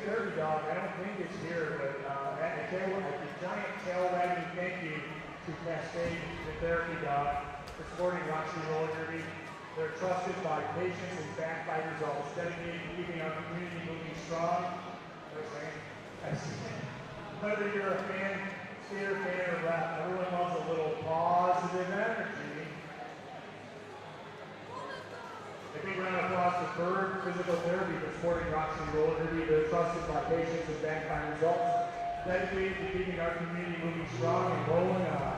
Derby dog, I don't think it's here, but at the giant tail wagging thank you to Cascade, the therapy dog, for supporting RCRD. They're trusted by patients and backed by results, dedicated to keeping our community moving strong. Whether you're a fan, skater fan, or rep, everyone loves a little positive energy. A big round of applause for Bird Physical Therapy for supporting RCRD. They're trusted by patients and backed by results, dedicated to keeping our community moving strong and rolling on.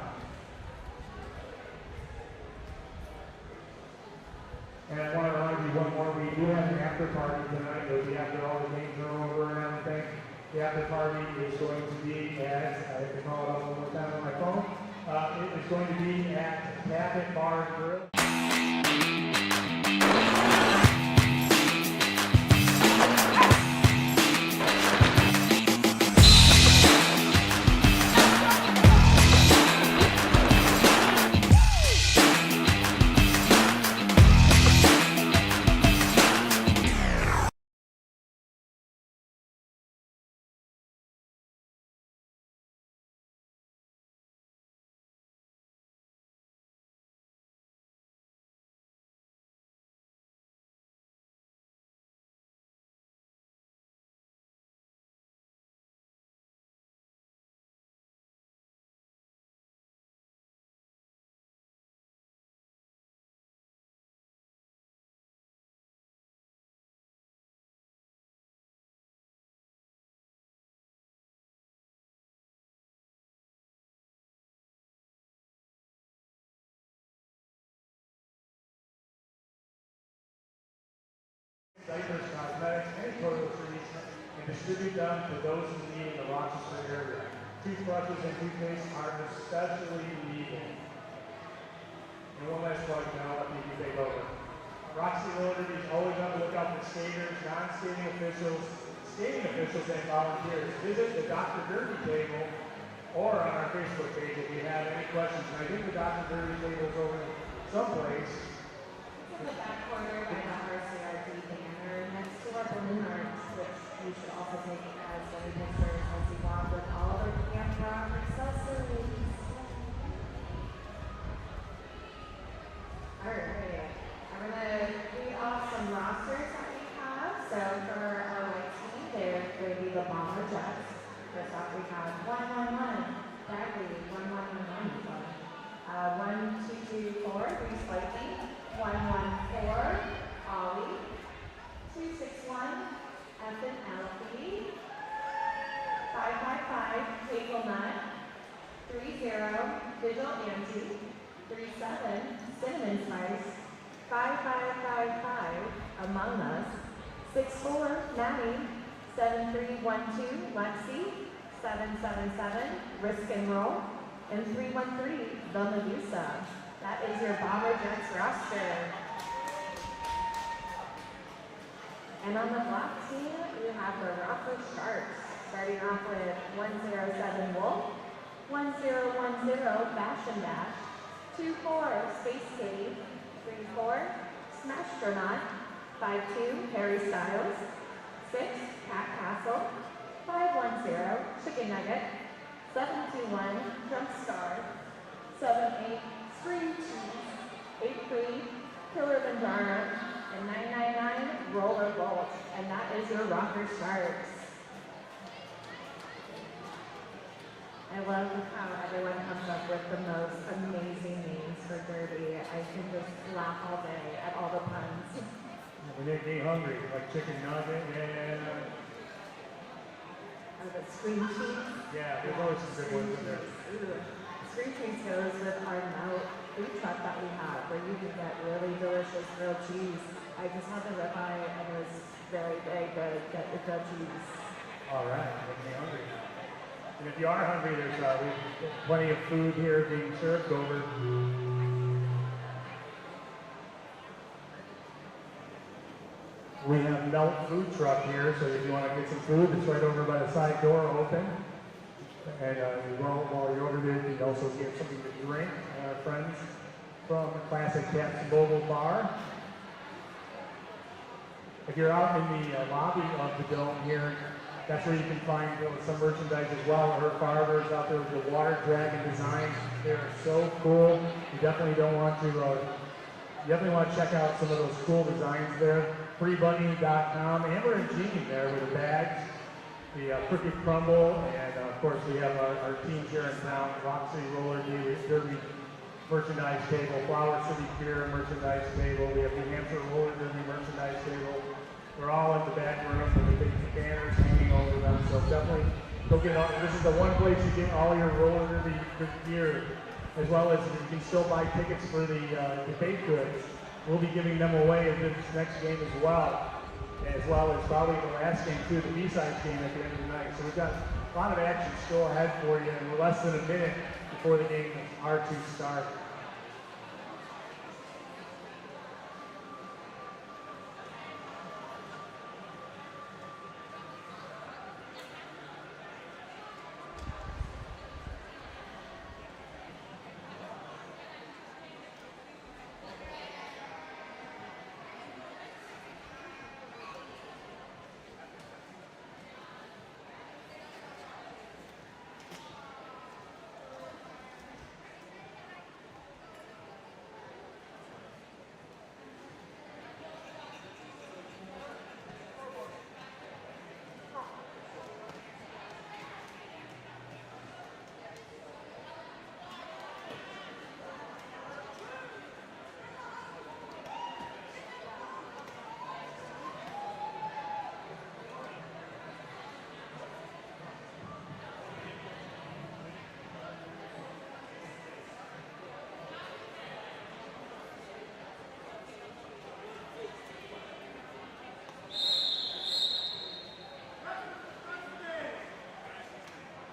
And I want to remind you one more, we do have an after party tonight. It'll be after all the games are over and everything. The after party is going to be at, I have to call it up one more time on my phone. It is going to be at Cabin Bar and Grill. Diapers, cosmetics, and toiletries, and distribute them to those in need in the Rochester area. Toothbrushes and toothpaste are especially needed. And one last plug, now let me take over. RCRD is always on the lookout for skaters, non-skating officials, skating officials, and volunteers. Visit the Dr. Derby table or on our Facebook page if you have any questions. And I think the Dr. Derby table is over someplace. It's in the back corner by the RCRD banner next to our balloon arts, which you should also take as any pictures as you walk with all of our Camp Rock accessories. Alright, I'm going to read off some rosters that we have. So for our white team, they're going to be the BomberJets. First off, we have 111, Bradley, 1111, 1224, Reese Viking, 114, Ollie, 261, Ethan Alfie, 555, Hazelnut, 30, Vigil Angie, 37, Cinnamon Spice, 5555, Among Us, 64, Maddie, 7312, Lexi, 777, Risk and Roll, and 313, The Medusa. That is your BomberJets roster. And on the black team, you have the RockerSharks, starting off with 107 Wolf, 1010 Bash and Dash, 24 Space Cave, 34 Smashtronaut, 52 Harry Styles, 6 Cat Castle, 510 Chicken Nugget, 721 Jump Star, 78 Spring Cheese, 83 Killer Bandana, and 999 Roller Bolt. And that is your RockerSharks. I love how everyone comes up with the most amazing names for Derby. I can just laugh all day at all the puns. We didn't get hungry, like chicken nugget and the Scream Cheese. yeah, there's always some good ones in there. Ooh. Scream Cheese goes with our melt food truck that we have, where you can get really delicious grilled cheese. I just had the ribeye and it was very, very good. Get the grilled cheese. All right, making me hungry. And if you are hungry, there's plenty of food here being served over. We have Melt Food Truck here, so if you want to get some food, it's right over by the side door open. And while you're over there, you can also get something to drink. Our friends from Classic Caps and Bogle Bar. If you're out in the lobby of the Dome here, That's where you can find some merchandise as well. Her farmers out there with the water dragon designs. They're so cool. You definitely don't want to, you definitely want to check out some of those cool designs there. Freebunny.com. Amber and Jean there with the bags, the Crooked Crumble, and of course we have our teams here in town, Rock City RAJRD merchandise table, Flower City Pier merchandise table. We have New Hampshire Roller Derby merchandise table. We're all in the back room with the big banners hanging over them. So definitely go get all. This is the one place you get all your roller derby gear, as well as you can still buy tickets for the baked goods. We'll be giving them away in this next game as well as probably the last game too, the B-side game at the end of the night. So we've got a lot of action still ahead for you, and we're less than a minute before the game are to start.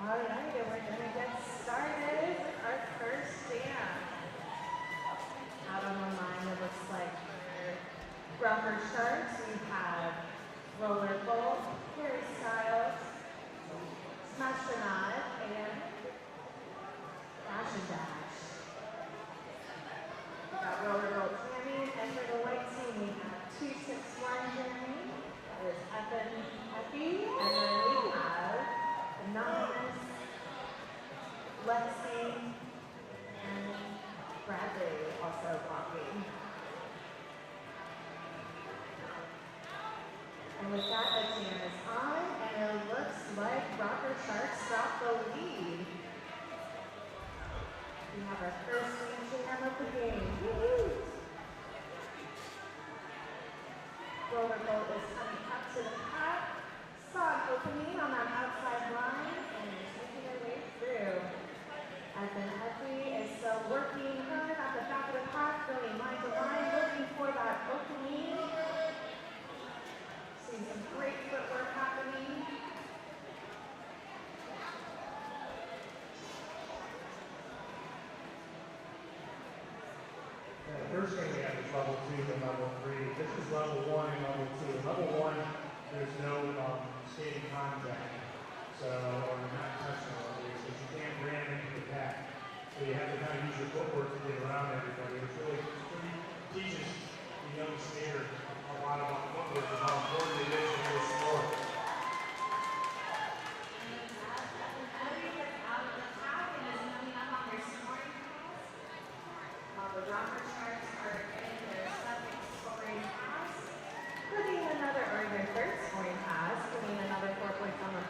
Alright, and we're gonna get started with our first jam. Out on the line, it looks like for RockerSharks, we have Roller Bolt, Harry Styles, Smash the Knot, and Dash and Dash. We got Roller Bolt jamming, and for the white team, we have 261 jamming. That is Evan Effie, and then we have Anonymous, Lexi, and Bradley also walking. And with that, the jam is on, and it looks like RockerSharks got the lead. We have our first jam of the game. Woo-hoo! Roller Bolt is coming up to the pack. Sod opening on that outside line and is making her way through. And then Effie is still working hard at the back of the pack, going line to line, looking for that opening. Seeing some great footwork happening. The first thing we have is level 2 and level 3. This is level 1 and level 2. Level 1, there's no skating contact, so, or not touching at least, so you can't ram into the pack. So you have to kind of use your footwork to get around everybody. It's really teaches the young skater a lot about footwork and how important it is in this sport. The RockerSharks are getting their second scoring pass, putting their third scoring pass, putting another 4 points on the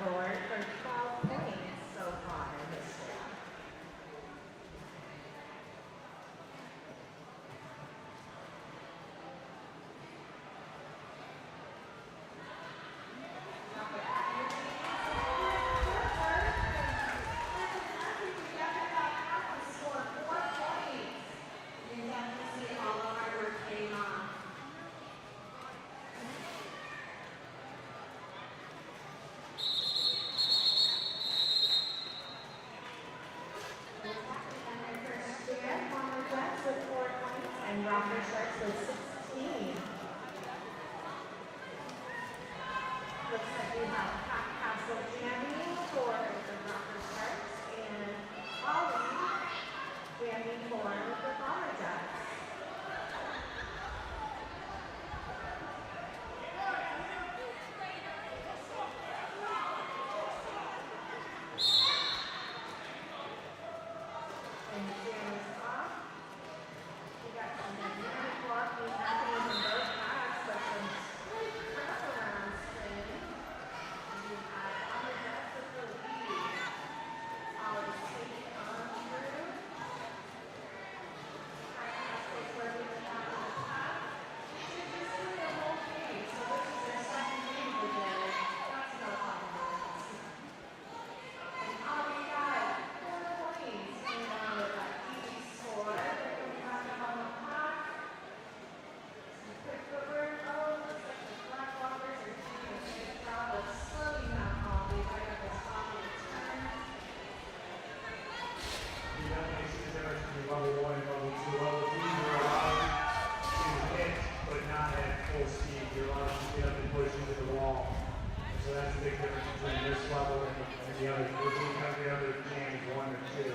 the other, we're doing kind of the other games, 1 or 2.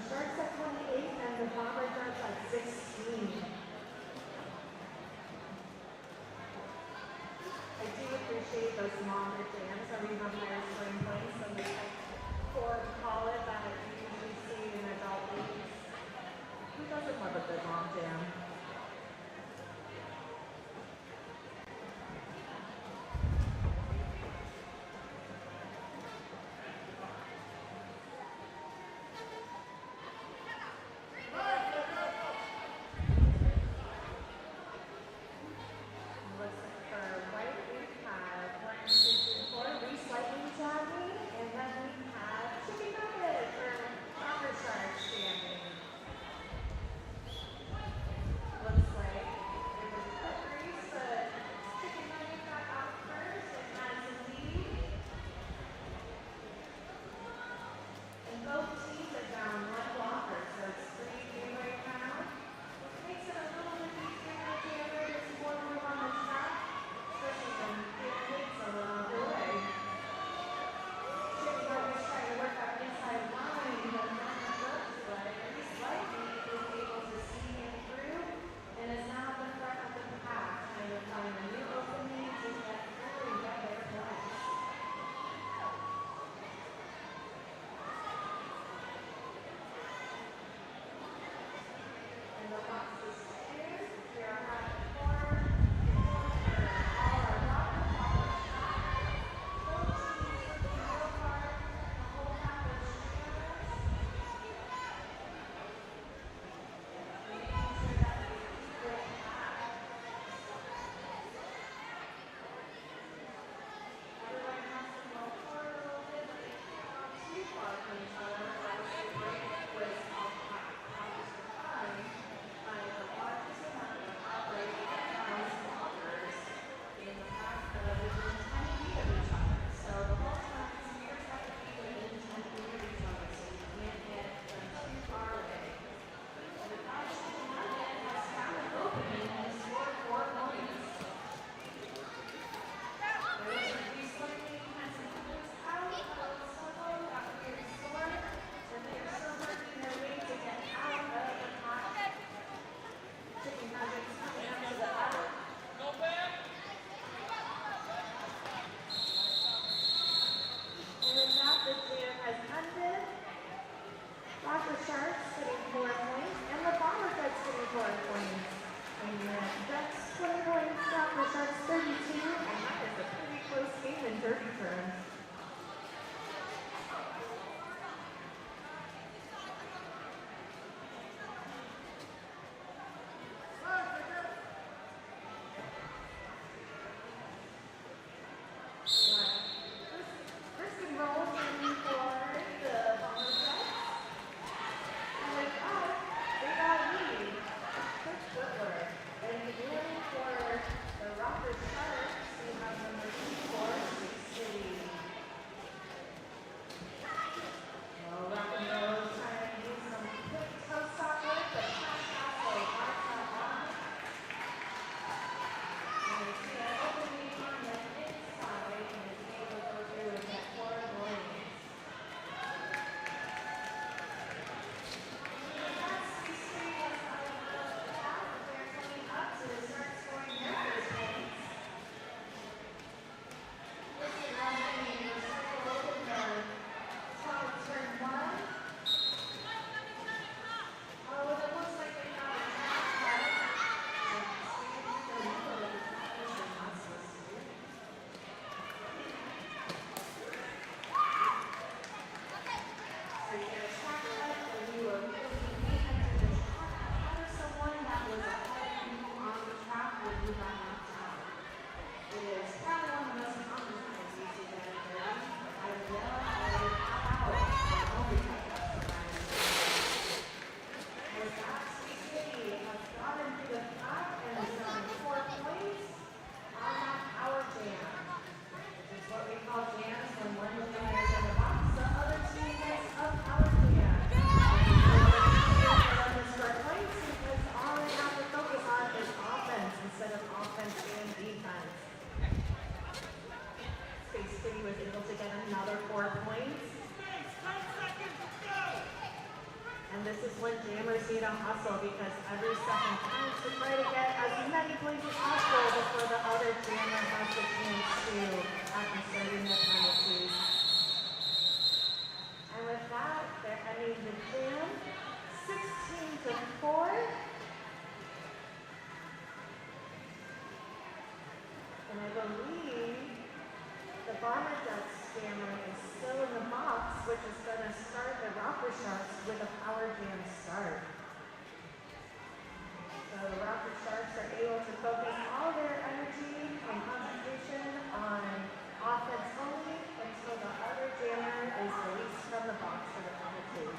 Sharks at 28 and the BomberJets at 16. I do appreciate those longer jams. Are we is when jammers need a hustle because every second counts to try to get as many points as possible before the other jammer has the chance to after starting the penalties. And with that, they're ending the jam 16-4. And I believe the BomberJets jammer is still in the box, which is going to start the RockerSharks with a power jam start. So the RockerSharks are able to focus all their energy and concentration on offense only until the other jammer is released from the box for the penalty.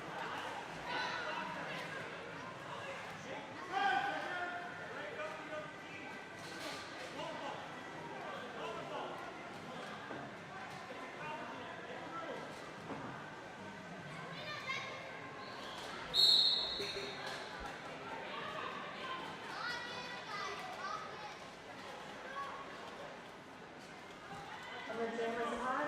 And the jammer's on.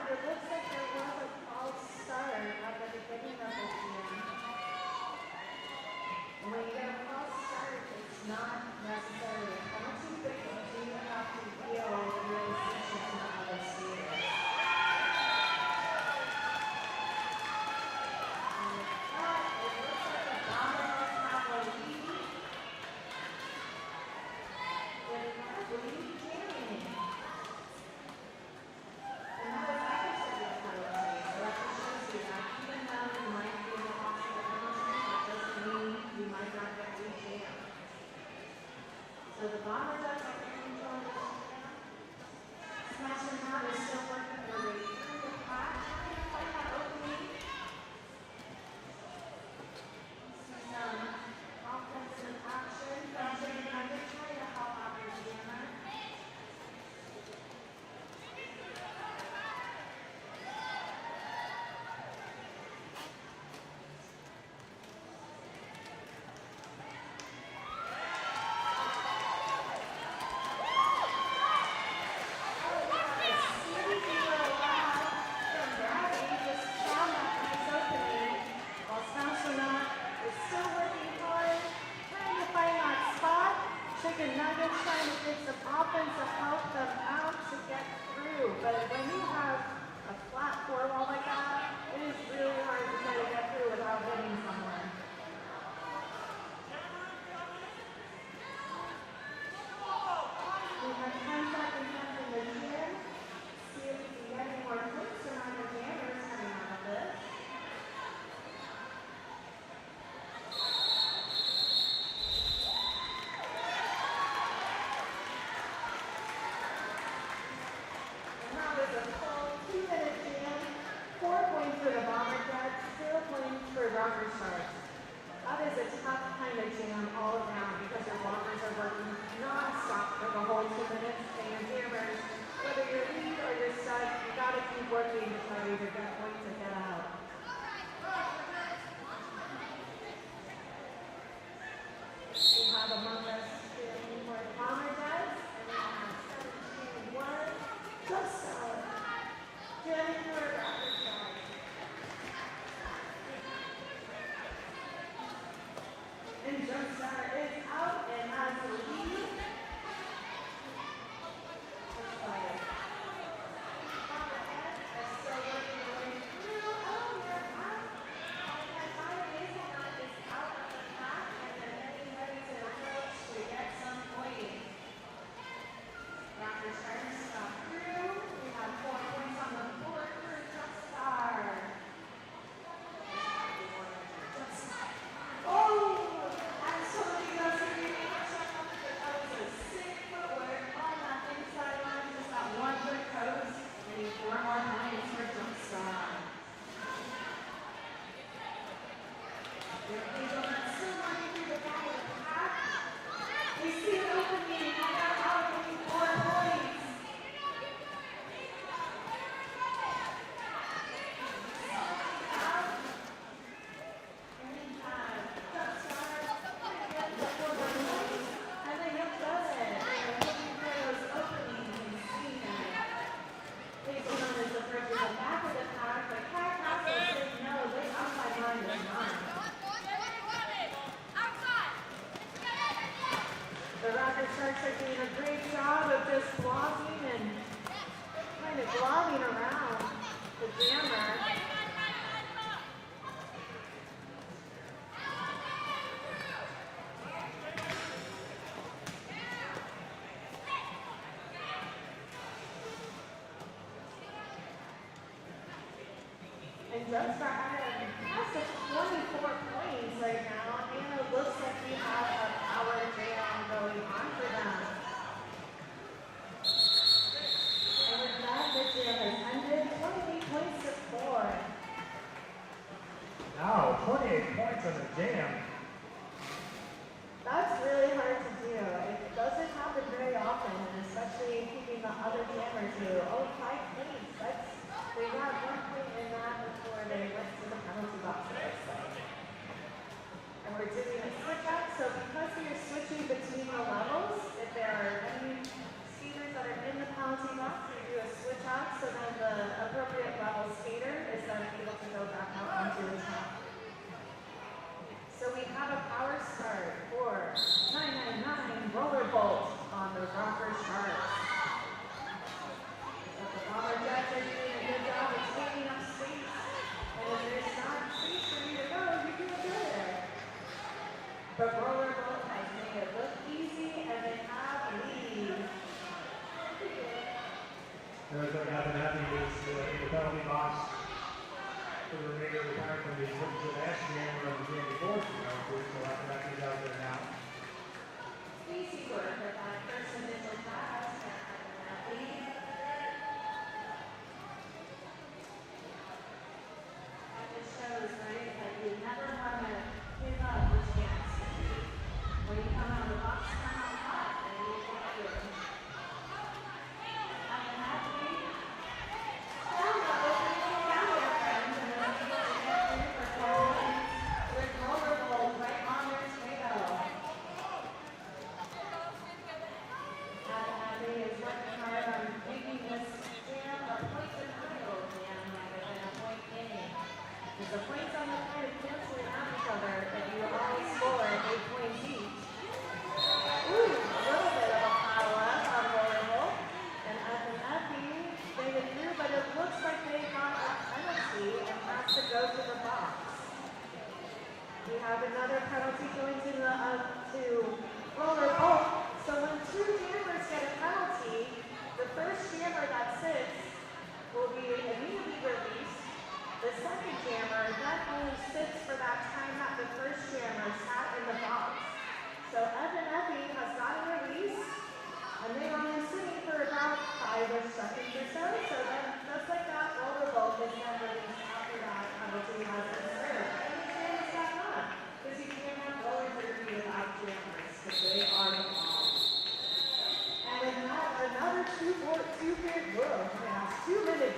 And just got past the 24 points right now, and it looks like we have a power jam going on for them. And with that, the jam has ended 28 points to 4. Now, 28 points on the jam. That's really hard to do. It doesn't happen very often, and especially keeping the other jammer to 5 points. They got 1 point in that before they went to the penalty box, it looks like. And we're doing a switch out, so because we are switching between the levels, if there are any skaters that are in the penalty box, we do a switch out, so then the appropriate level skater is then able to go back out onto the top. So we have a power start for 999 roller bolt on the RockerSharks. But the BomberJets are doing a good job of taking up space. And if there's not space for you to go, you're doing good. But roller bolt has made it look easy, and they have a lead. There's going to happen is in the penalty box for the remainder of the time from the last game or the game before. So after that, he's out there now. Easy work for that first initial pass. That lead. That just shows, right, that you never want to give up the chance. When you come out of the box, come out hot, and you can't do it. And then that lead. Down the opening down there, friends, and then we get to get here for goals with rollerballs right on their tail. Abby is working hard on making this jam a point and title jam rather than a point game. Because the points on the kind of canceling out each other, but you all score 8 points each. Ooh, a little bit of a pile up on rollerball. And Abby made it through, but it looks like they got a penalty and has to go to the box. We have another penalty going to the to rollerball. So when 2 jammers get a penalty, the first jammer that sits will be immediately released. The second jammer then only sits for that time that the first jammer sat in the box. So Evan Effie has gotten released, and they're only sitting for about 5 seconds or so. So then, just like that, rollerball is then released after that penalty has been served. And the jammers back on, because you can't have ROC without jammers, because they are the ball. And with that, another 2-minute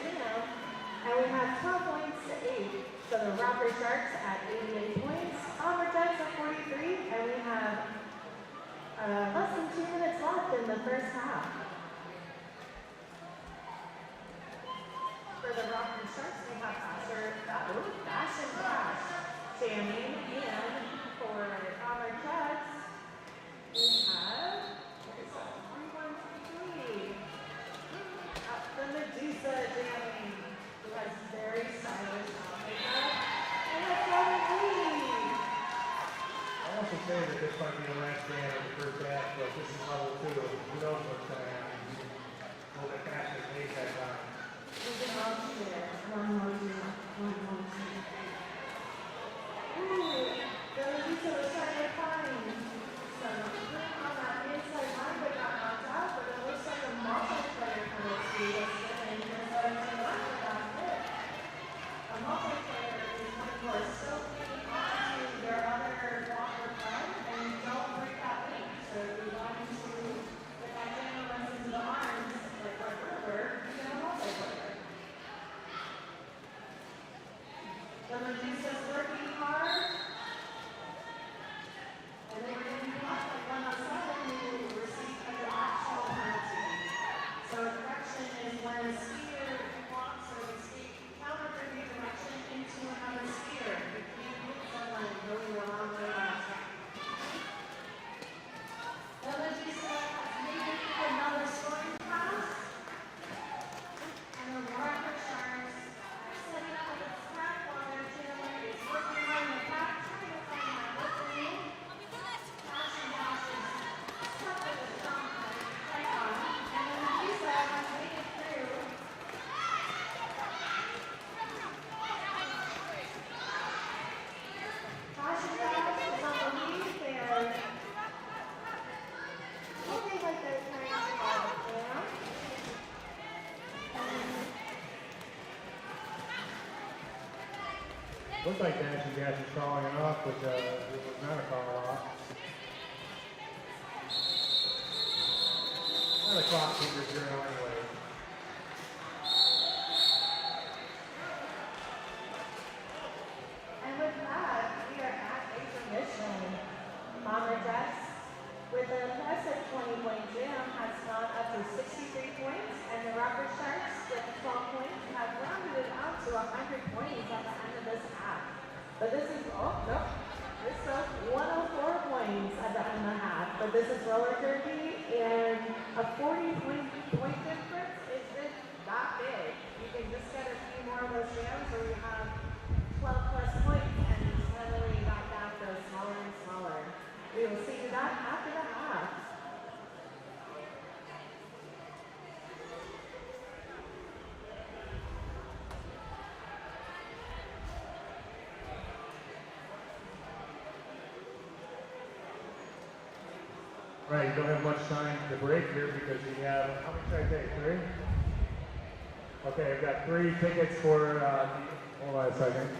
jam, and we have 12 points to 8. So the RockerSharks at 88 points, BomberJets at 43, and we have less than 2 minutes left in the first half. For the RockerSharks, we have Dash and Flash jamming, and for BomberJets, we have 3-1-3. The Medusa jamming, who has very stylish outfit, and a 7-3. I also say that this might be the last game of the first half, but this is level 2. Who knows what's going to happen? A little bit faster pace that time. We can all see it. 1 more jam. 1 more jam. Ooh, the Medusa was trying to find some room on that inside line, but got knocked out, but it looks like a multiplayer penalty was given because of the line that got hit. A multiplayer is when you are still hanging on to your other locker friend and you don't break that link. So if you want to, if that jammer runs into the arms, like our brother, you get a multiplayer. The Medusa's working hard. And they were getting blocked by 107 who received an actual penalty. So a correction is when a skier blocks or the skate counter the direction into another skier. You can't hit someone going the wrong way on track. The Medusa has made it through another scoring pass. And the RockerSharks are setting up a trap while they're jamming Looks like NHJRD is calling it off, but it was not a call off. The clock fingers here anyway. And with that, we are at intermission. BomberJets, with an impressive 20-point jam, has gone up to 63 points, and the RockerSharks, with 12 points, have rounded it out to 100 points at the end of this half. But this is, oh, no, this is 104 points at the end of the half. But this is RAJRD, and a 40-point difference is just that big. You can just get a few more of those jams where you have 12 plus points, and suddenly that gap goes smaller and smaller. We will see that after the half. Right, you don't have much time to break here because we have, how many should I take, 3? Okay, I've got 3 tickets for, hold on a second.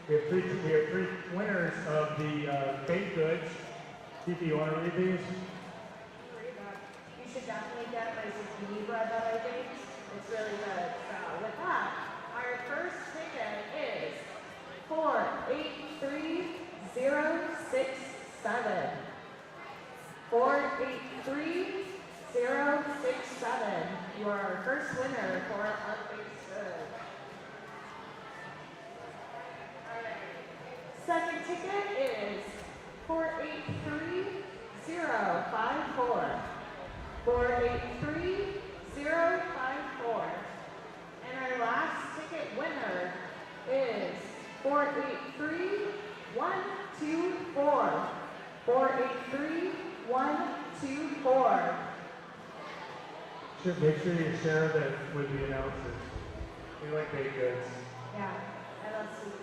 We have three winners of the baked goods. Keith, do you want to read these? You should definitely get my zucchini bread that I baked. It's really good. So with that, our first ticket is 483067. 483067. You are our first winner for our baked goods. Second ticket is 483054. 483054. And our last ticket winner is 483124. 483124. Make sure you share that with the announcers. We like baked goods. Yeah, I love sweets.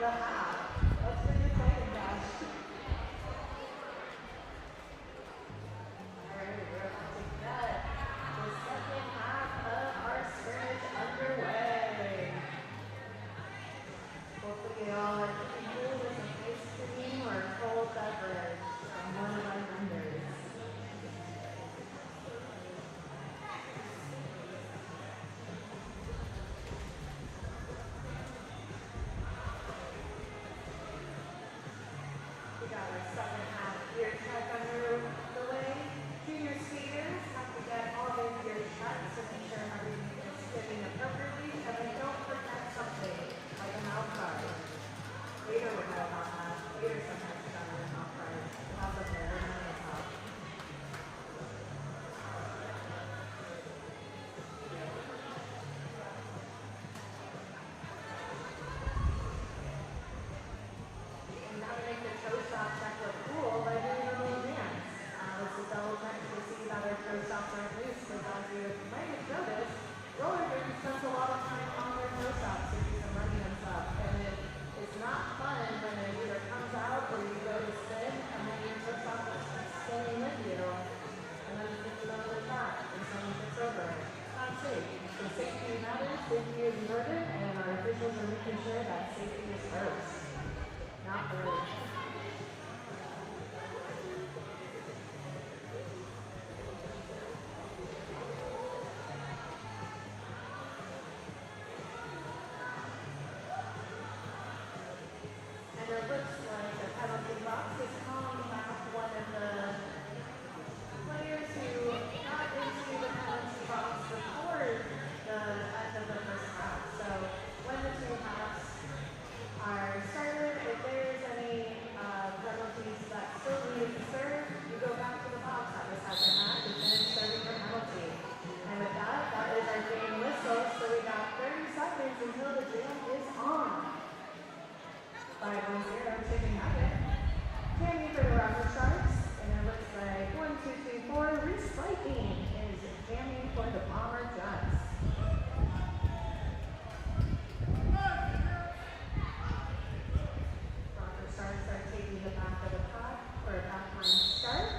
the half. That's pretty exciting, Josh. Alright, we're about to get the second half of our scrimmage underway. Hopefully you all are looking good with some ice cream or a cold beverage from one of our vendors. We got our second half gear check under the way. Junior skaters have to get all their gear checked to make sure everything is fitting appropriately, and then don't forget something like a mouth guard. Later we'll know about that. Later sometimes we got our mouth guards. That's okay, we're not gonna talk. And now to make the toe stop check look cool by doing a little dance. This is double check to see that our toe stops aren't loose, because as you might have noticed, roller derby spends a lot of time on their toe stops to do some running and stuff. And it's not fun when it either comes out or you go to spin and then your toe stop is spinning with you. And then it gets over the back and someone gets over it. It's not safe. So safety matters, safety is important, and our officials are making sure that safety is first, not third. And it looks like the penalty box is calling back one of the players who got into the penalty box before the end of the first half. So when the two halves are started, if there's any penalties that still need to serve, you go back to the box at the second half and finish serving your penalty. And with that, that is our game whistle. So we got 30 seconds until the jam is on. 5-1-0, chicken nugget. Tammy for the RockerSharks, and it looks like 1-2-3-4. Respiking is jamming for the BomberJets. RockerSharks are taking the back of the pot for a backline start,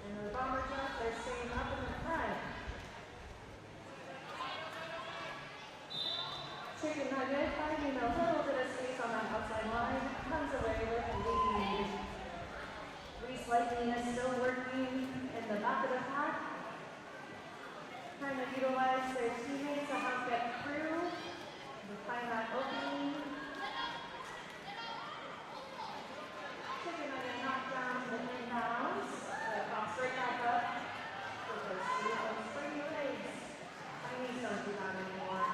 and the BomberJets are staying up in the front. Chicken nugget finding a little bit of space on that outside line, comes away with the lead. Recycling is still working in the back of the pack, trying to utilize their teammates to help get through and find that opening. Chicken nugget knocked down to the inbounds, but pops right back up with those springy legs. Tiny don't do that anymore.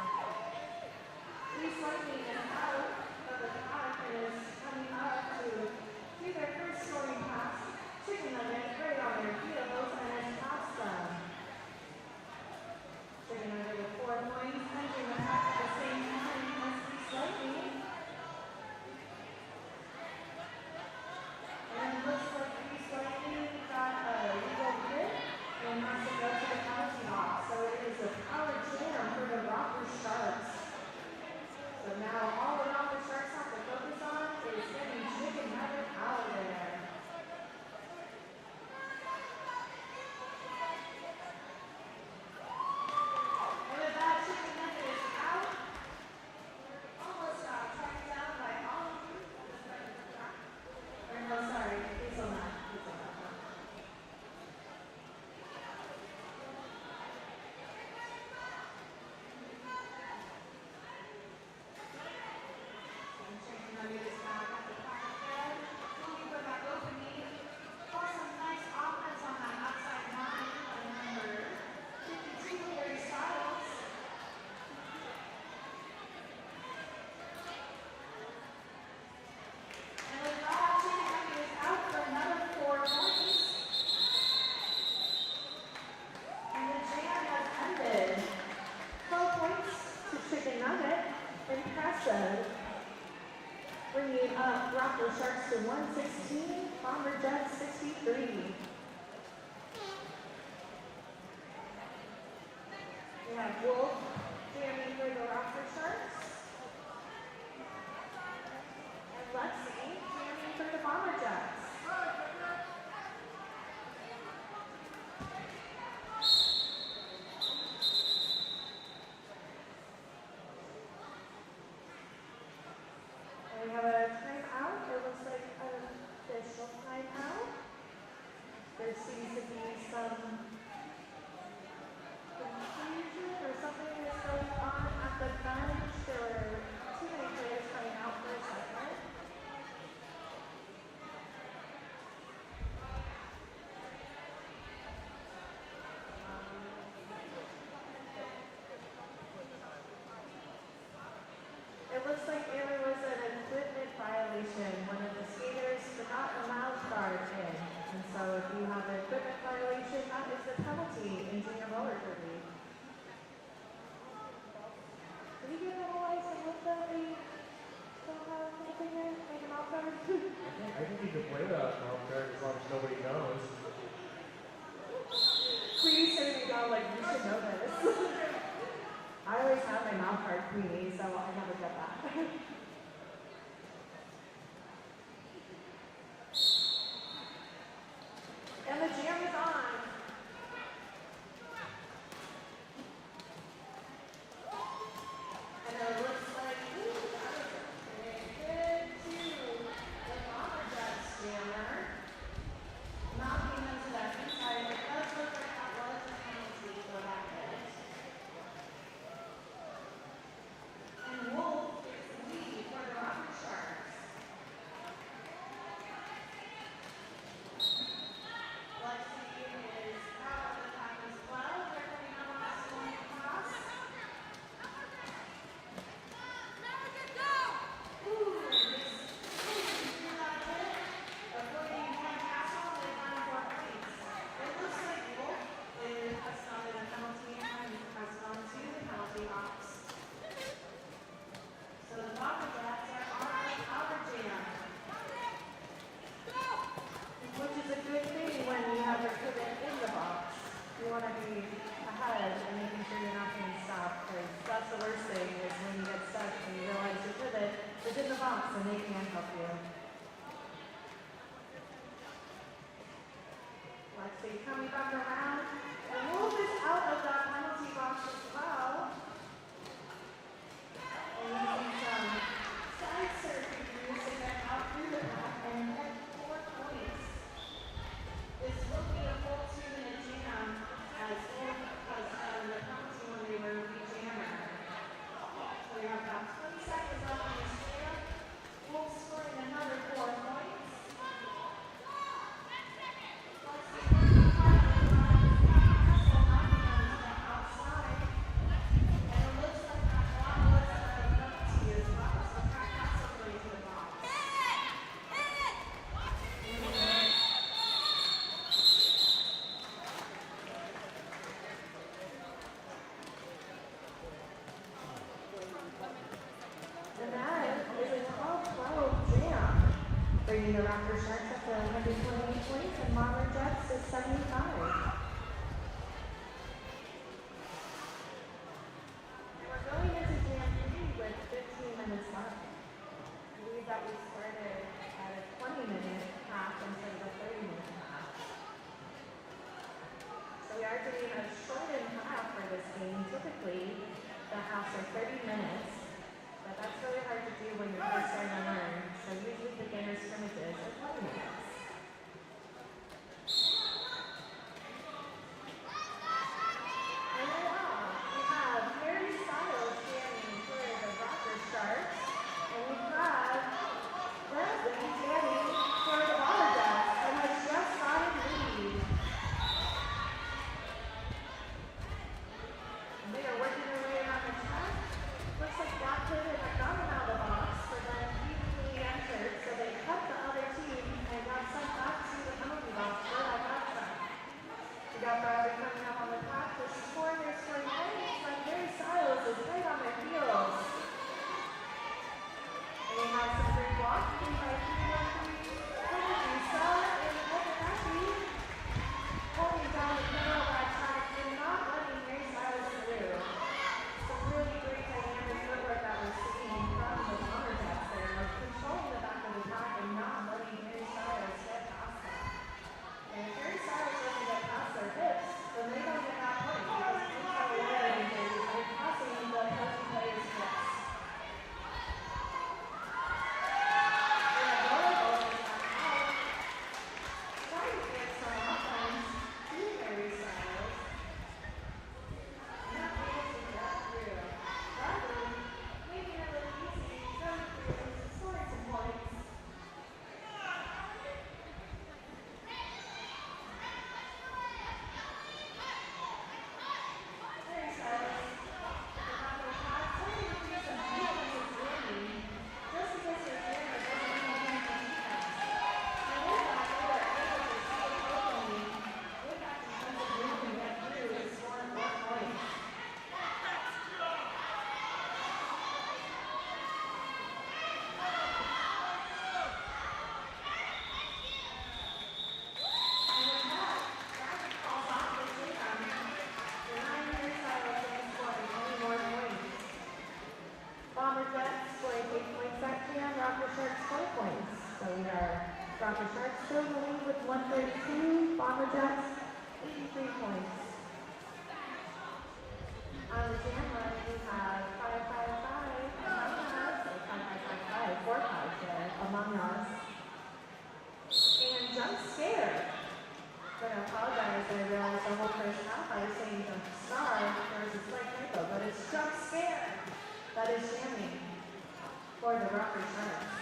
Recycling is out, but the pack is coming up to do their first scoring pass. Chicken nugget right on their heels and it's past them. Chicken nugget with 4 points, entering the pack at the same time as Recycling. And it looks like Recycling got a legal hit and has to go to the penalty box. So it is a power jam for the RockerSharks. So now all the RockerSharks have to focus on is getting chicken nugget out of there. And with that, chicken nugget is out. Almost got tracked down by all of you. Or no, sorry, he's on that. He's on that. Chicken nugget is back at the pack bed. Looking for that opening. For some nice offense on that outside line by number 52, Larry Styles. And with that, chicken nugget is out for another 4 points. And the jam has ended. 12 points to chicken nugget. Impressive. Bringing up RockerSharks to 116, BomberJets 63. We have Wolf jamming for the RockerSharks. nobody knows. Please say me down like you should know this. I always have my mouth guard Queenie, so I never get that. And the jam is on. And it looks like, ooh, that was good to the BomberJets jammer. Knocking into that inside. It does look like that was a penalty for that hit. And Wolf gets the lead for the RockerSharks. Lexi is out of the pack as well. They're coming out on this one cross. Ooh, and just through that hit. Avoiding one castle, they find 4 points. It looks like Wolf has started a penalty and has gone to the penalty box. So the BomberJets are on our jam. Which is a good thing when you have your pivot in the box. You want to be ahead and making sure you're not getting stopped, because that's the worst thing is when you get stuck and you realize your pivot is in the box and they can't help you. Let's see, coming back around. And Wolf is out of that penalty box as well. And using some side surfing moves to get out through the back and get 4 points. This will be a full 2-minute jam as Wolf has done the penalty when they were re-jammer. So we have about 20 seconds left on this jam. Wolf scoring another 4 points. Let's see, working hard on the line. Castle knocking onto the outside. And it looks like that block was a penalty as well. So Castle going to the box. And that is a 12-12 jam, bringing the RockerSharks up to 128 points and BomberJets to 75. And we're going into jam 3 with 15 minutes left. I believe that we started at a 20-minute half instead of a 30-minute half. So we are doing a shortened half for this game. Typically, the halves are 30 minutes. But that's really hard to do when you're first starting to learn. So usually beginner scrimmages are 20 minutes. And we have Harry Styles jamming for the RockerSharks. And we have Bradley jamming for the BomberJets and has just gotten lead. And they are working their way around the track. Looks like Black Pivot have gotten out of the box. our RockerSharks still in the lead with 132, BomberJets 83 points. On the camera, we have 555 among us, or 5555, 45 there among us. And Jump Scare. I'm going to apologize, I realized the whole first half I was saying Jump Star, there was a slight typo, but it's Jump Scare that is jamming for the RockerSharks.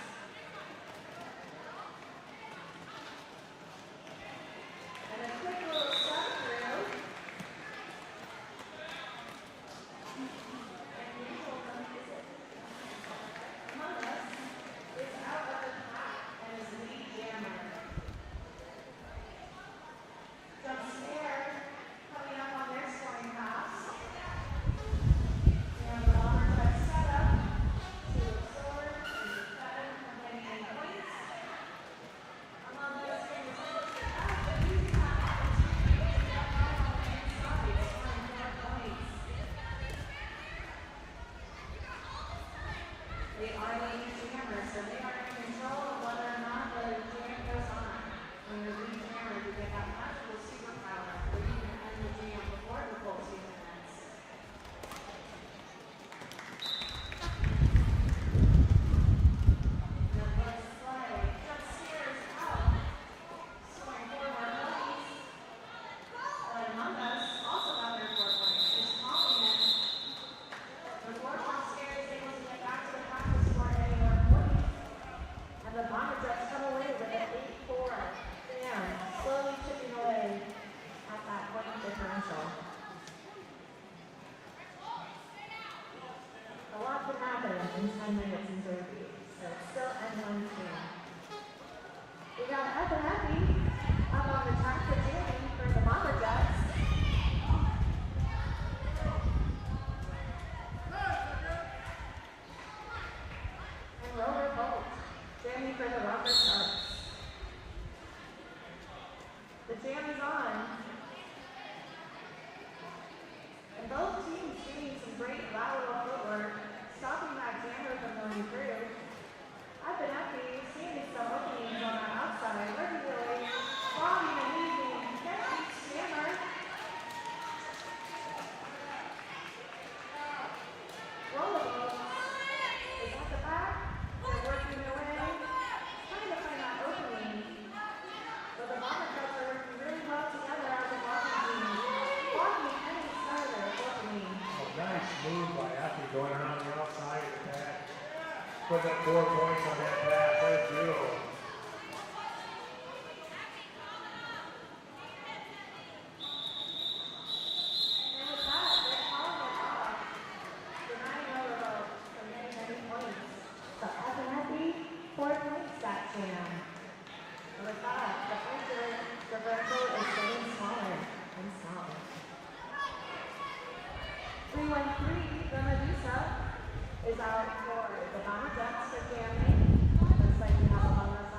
And a quick little step through. Among us is out of the pack and is lead jammer. Jump Scare coming up on their scoring pass. And the BomberJets set up to absorb and defend from getting any points. Among us in the center pass, but using that opportunity to get out on the inside, scoring 4 points. They are lead jammers, so they are in control of whether or not the jam goes on. When you're lead jammer, you get that magical superpower where you can end the jam before the full 2 minutes. Now let's play. Jump Scares out, scoring 4 more points. But among us also got their 4 points. It's confident. Before Jump Scares able to get back to the pack to score any more points. And the BomberJets come away with an 8-4. Damn, slowly chipping away at that point differential. A lot can happen in 10 minutes in Derby, so it's still anyone's game. We got F and Effie up on the track for jamming for the BomberJets. And Rover Bolt jamming for the RockerSharks. The jam is on. And both teams doing some great lateral footwork, stopping that jammer from going through. I've been happy seeing some openings on that outside. Working really, bobbing and weaving, catch each jammer. Rollerboat is at the back. They're working their way, trying to find that opening. But the BomberJets are working really well together as a blocking team. Blocking any side of their opening. Oh, nice move by Effie going around the outside of the pack. Put up 4 points on that pass. That was beautiful. And with that, they're calling it off, denying Roverboat from getting any points. So F and Effie, 4 points that jam. And with that, the point differential is getting smaller and smaller. 313, the Medusa, is out for the BomberJets for jamming. Looks like we have among us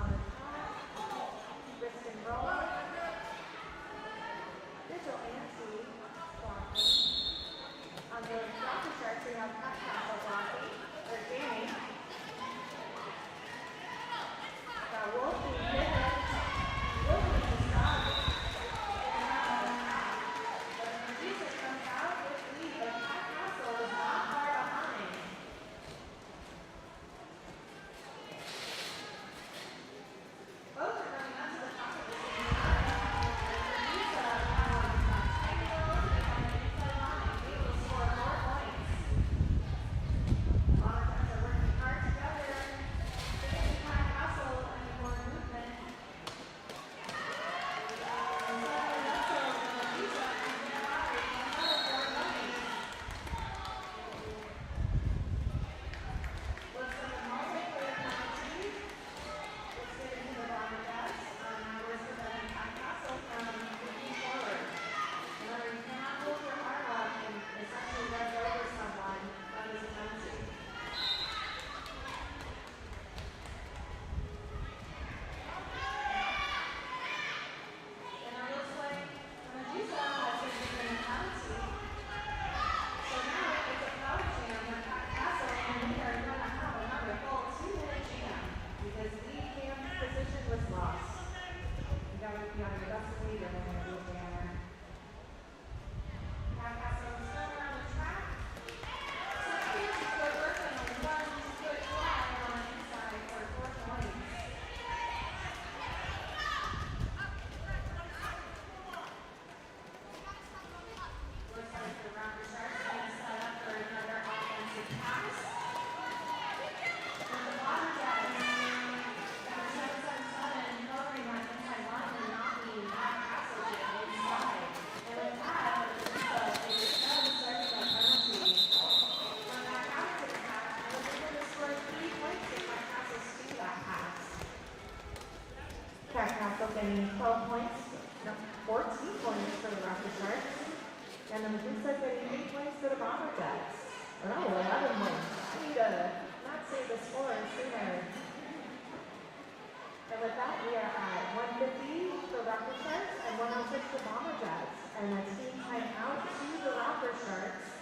getting 12 points, no, 14 points for the RockerSharks. And the Medusa getting 8 points for the BomberJets. Oh, 11 points. I need to not say the score sooner. And with that, we are at 150 for RockerSharks and 106 for BomberJets. And a team time out to the RockerSharks.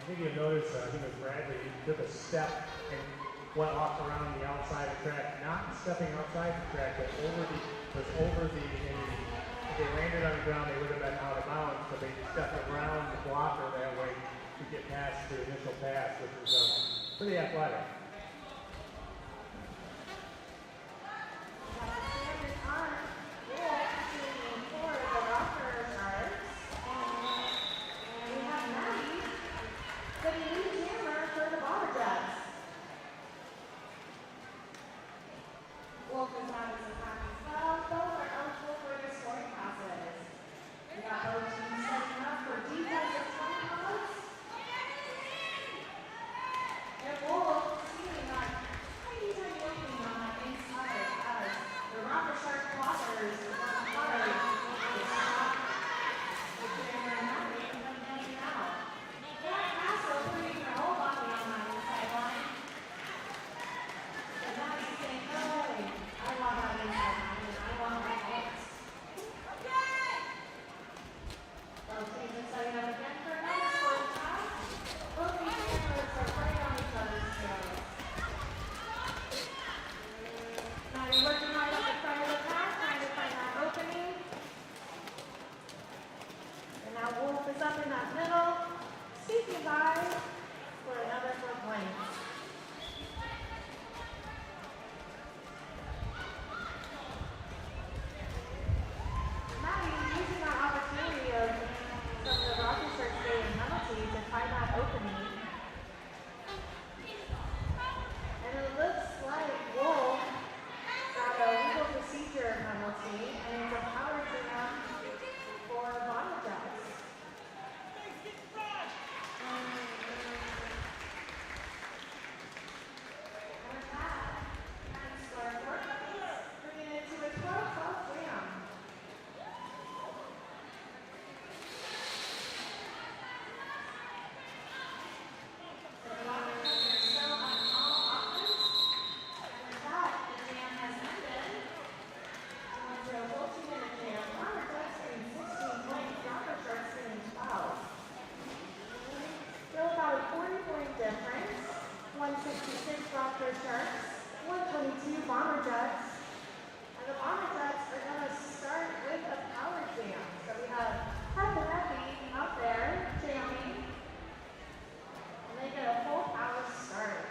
I think you'll notice, I think it was Bradley, he took a step and went off around the outside of the track, not stepping outside the track, but over the, if they landed on the ground, they would have been out of bounds, but they stepped around the blocker that way to get past the initial pass, which was pretty athletic. RockerSharks, 122 BomberJets, and the BomberJets are going to start with a power jam. So we have Happy out there jamming, and they get a full power start.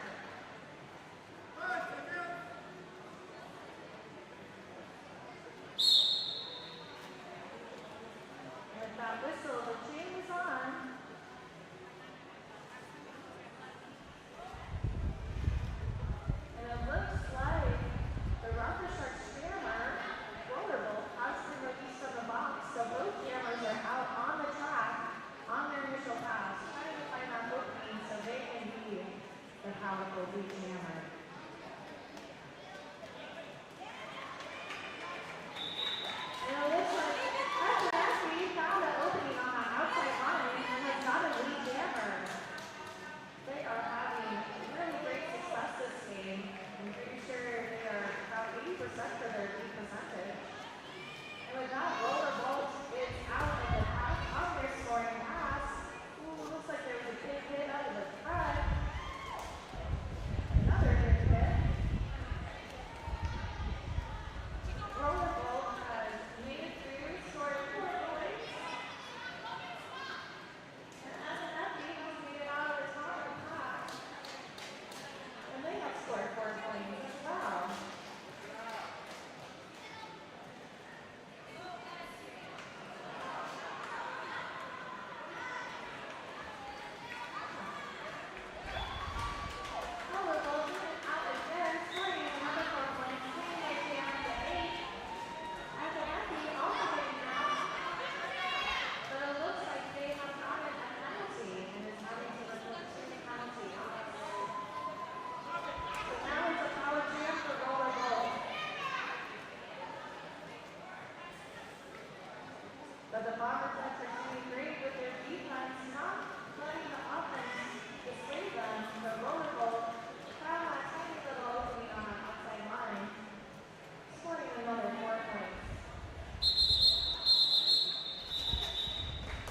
the BomberJets are doing great with their defense, not letting the offense display them. The roller bowl found that tiny little opening on the outside line, scoring another 4 points.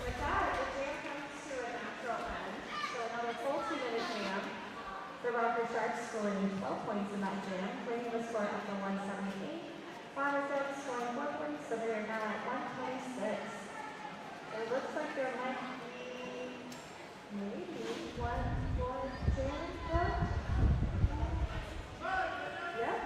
With that, the jam comes to a natural end, so another full 2-minute jam. The RockerSharks scoring 12 points in that jam, bringing the score up to 178. BomberJets scoring 4 points, so they are now at 126. It looks like there might be maybe one more jam left. Yep.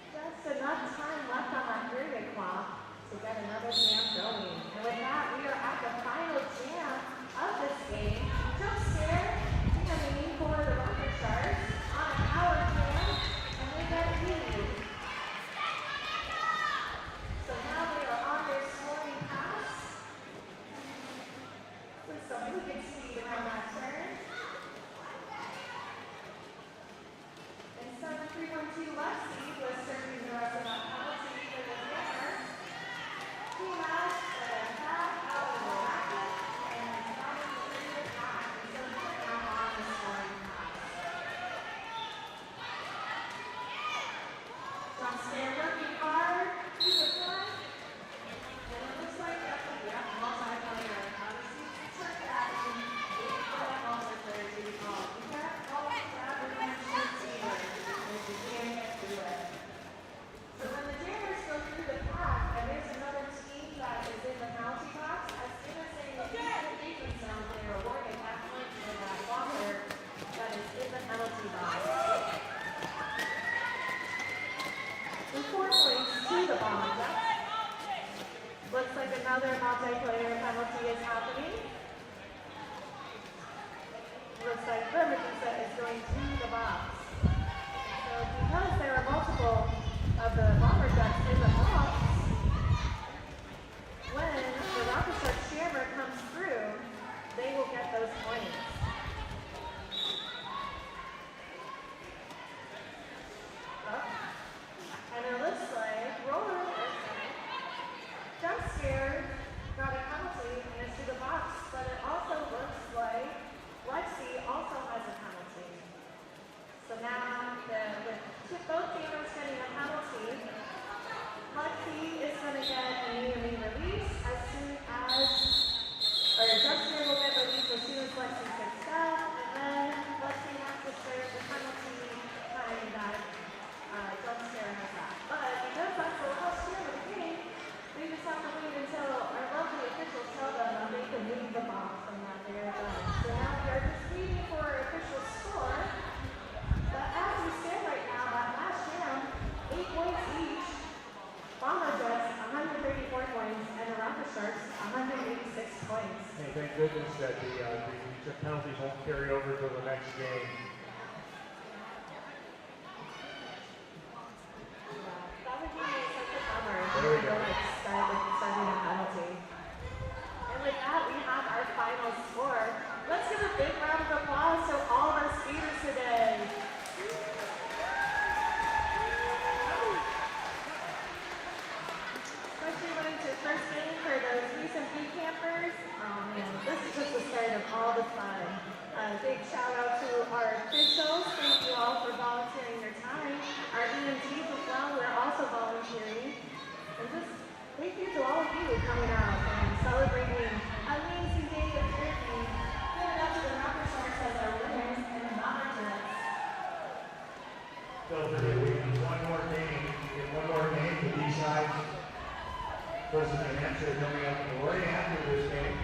Just enough time left on that period clock to get another jam going. And with that, we are at the final jam of this game. Jump scare, jamming for the RockerSharks on a power jam, and they get a lead. So now they are on their scoring pass with some moving speed around that turn. And 7312 Lexi was serving the rest of that penalty for the jammer. He has a back out of the racket and is starting to bring it back. And so they're now on the scoring pass. Jump scare working hard through the front. And it looks like multi-player. Obviously, took that in. Multi-player to be called. You can't always grab your mention teamer if you can't get through it. So when the jammers go through the pack and there's another team that is in the penalty box, as soon as they leave themselves, they are awarded that point for that walker that is in the penalty box. And 4 points to the BomberJets. Looks like another multiplayer penalty is happening. Looks like the Medusa is going to the box. So because there are multiple of the BomberJets in the box, when the RockerSharks jammer comes through, they will get those points. And it looks like Jump Scare got a penalty and it's to the box, but it also looks like Lexi also has a penalty. So now with both teamers getting a penalty, Lexi is going to get a knee release as soon as, or Jump Scare will get released as soon as Lexi sits down, and then Lexi has to serve the penalty time that Jump Scare has that. But because that's the last jam of the game, they just have to wait until our lovely officials tell them that they can leave the box and that they are done. So now we are just waiting for our official score. But as we stand right now, that last jam, 8 points each. BomberJets 134 points and the RockerSharks 186 points. Hey, thank goodness that the penalties won't carry over to the next game. That would be such a bummer. There we go. Start with serving a penalty. And with that, we have our final score. Let's give a big round of applause to all of our speeders today. Especially when it's your first game for those recent boot campers. Oh man, this is just the start of all the fun. Big shout out to our officials. Thank you all for volunteering your time. Our EMTs as well, we're also volunteering. And just thank you to all of you coming out and celebrating amazing day of turkey. Give it up to the RockerSharks as our winners and the BomberJets. Don't forget, we have one more game to decide versus New Hampshire coming up right after this game.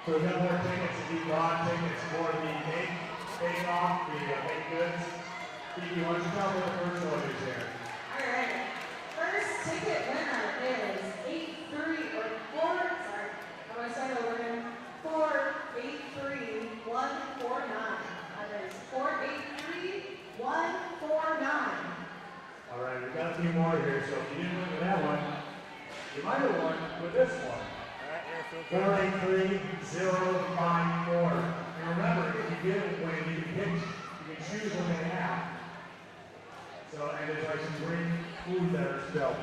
So we've got more tickets to be bought, tickets for the bake off, the baked goods. Phoebe, why don't you tell me the first one is here? All right. First ticket winner is 483-149. That is 483-149. All right, we've got a few more here, so if you didn't win with that one, you might have won with this one. 483-054. And remember, if you didn't win, you can choose what they have. So, and there's like some green food that are spilled.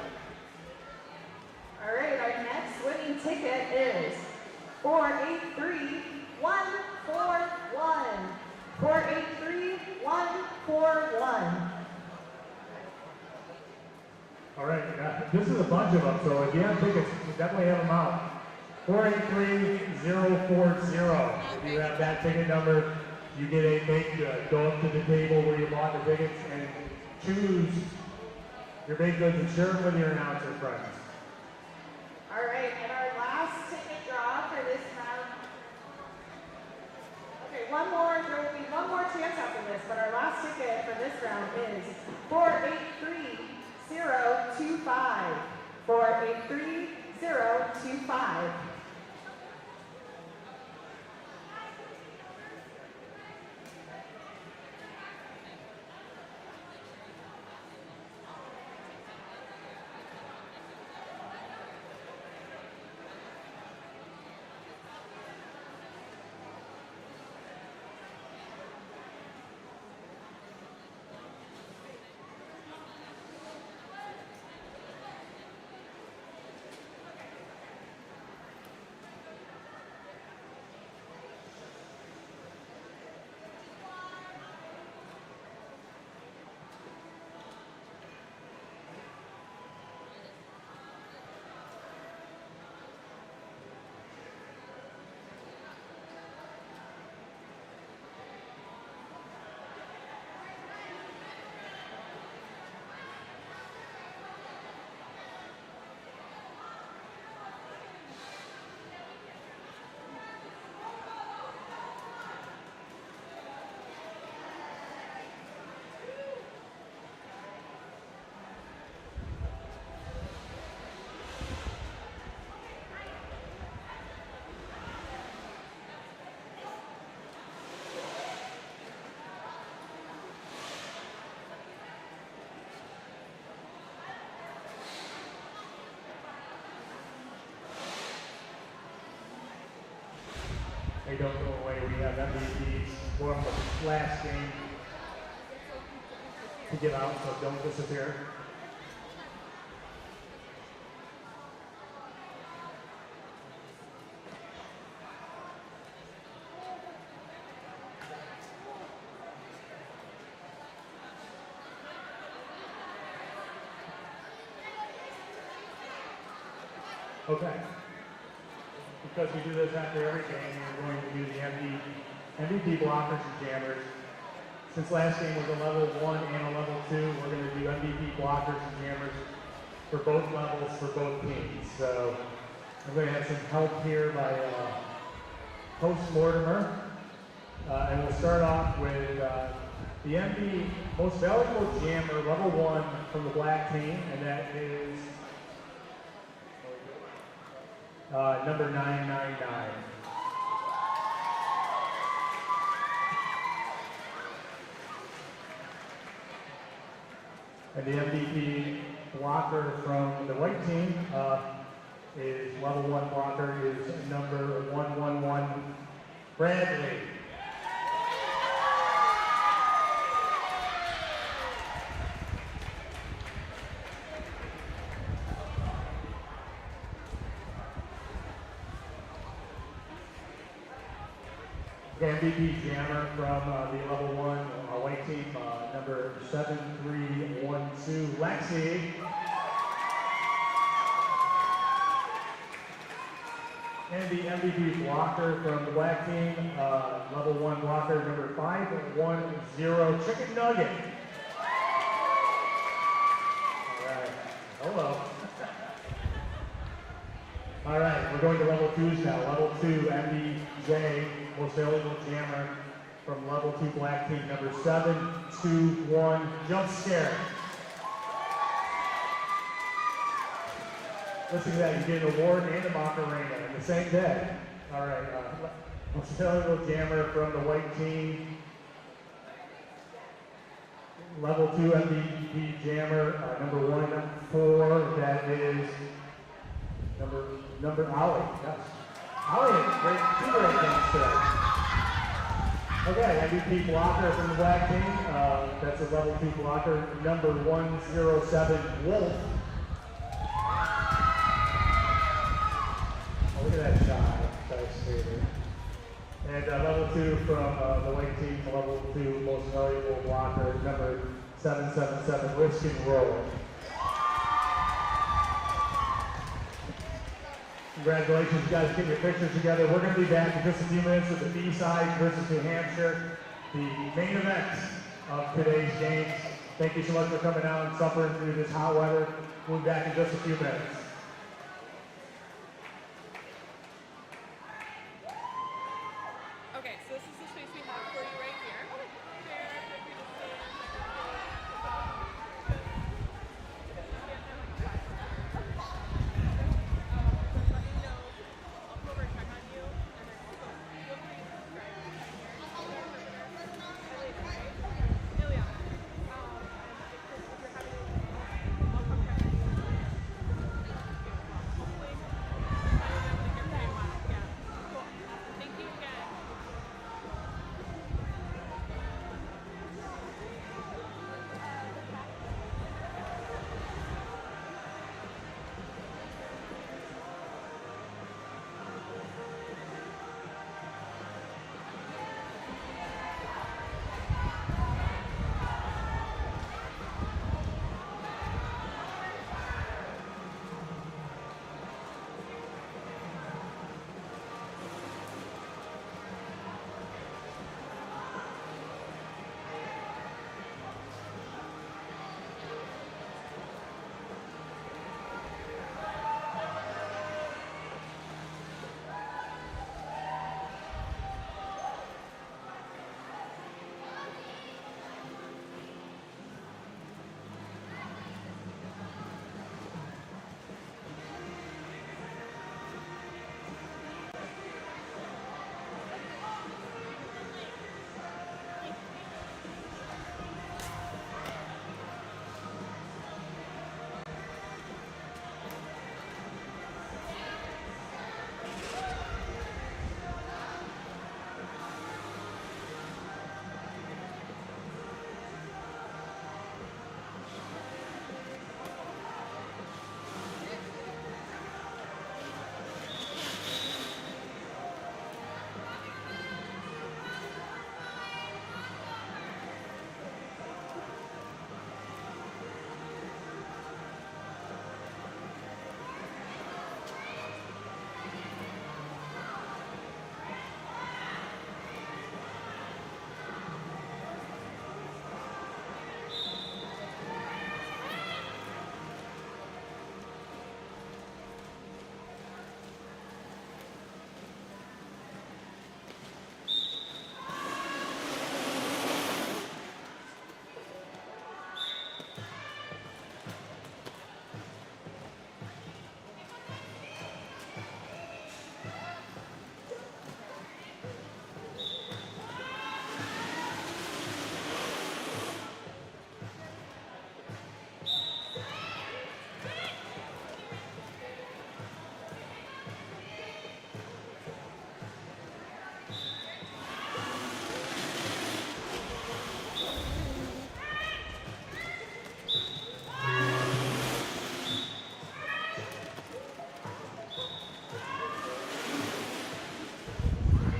All right, our next winning ticket is 483-141. 483-141. All right, this is a bunch of them, so if you have tickets, you definitely have them out. 483-040. If you have that ticket number, you get a baked good. Go up to the table where you bought the tickets and choose your baked goods and share them with your announcer friends. All right, and our last ticket draw for this round. Okay, there will be one more chance after this, but our last ticket for this round is 483-025. 483-025. They don't go away. We have MVPs for the last game to get out, so don't disappear. Okay. Because we do this after every game, we're going to do the MVP blockers and jammers. Since last game was a level 1 and a level 2, we're going to do MVP blockers and jammers for both levels for both teams. So I'm going to have some help here by Host Mortimer. And we'll start off with the MVP most valuable jammer, level 1 from the black team, and that is number 999. And the MVP blocker from the white team is level 1 blocker is number 111, Bradley. MVP jammer from the level 1 white team, number 7312, Lexi. And the MVP blocker from the black team, level 1 blocker, number 510, Chicken Nugget. All right, hello. All right, we're going to level 2s now. Level 2, MDJ, most valuable jammer from level 2 black team, number 721, Jump Scare. Listen to that, you get an award and a Macarena in the same day. All right, most valuable jammer from the white team, level 2 MVP jammer, number 114, that is number Ollie, yes. Ollie, two great things today. Okay, MVP blocker from the black team, that's a level 2 blocker, number 107, Wolf. Oh, look at that shot, nice favorite. And level 2 from the white team, level 2 most valuable blocker, number 777, Risk and Roll. Congratulations, you guys, get your pictures together. We're going to be back in just a few minutes with the B-side versus New Hampshire, the main event of today's games. Thank you so much for coming out and suffering through this hot weather. We'll be back in just a few minutes. Okay, so this is the space we have for you right here.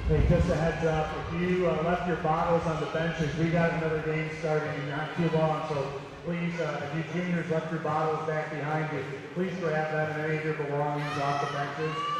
Hey, just a heads up, if you left your bottles on the benches, we got another game starting in not too long, so please, if you juniors left your bottles back behind you, please grab that and any of your belongings off the benches.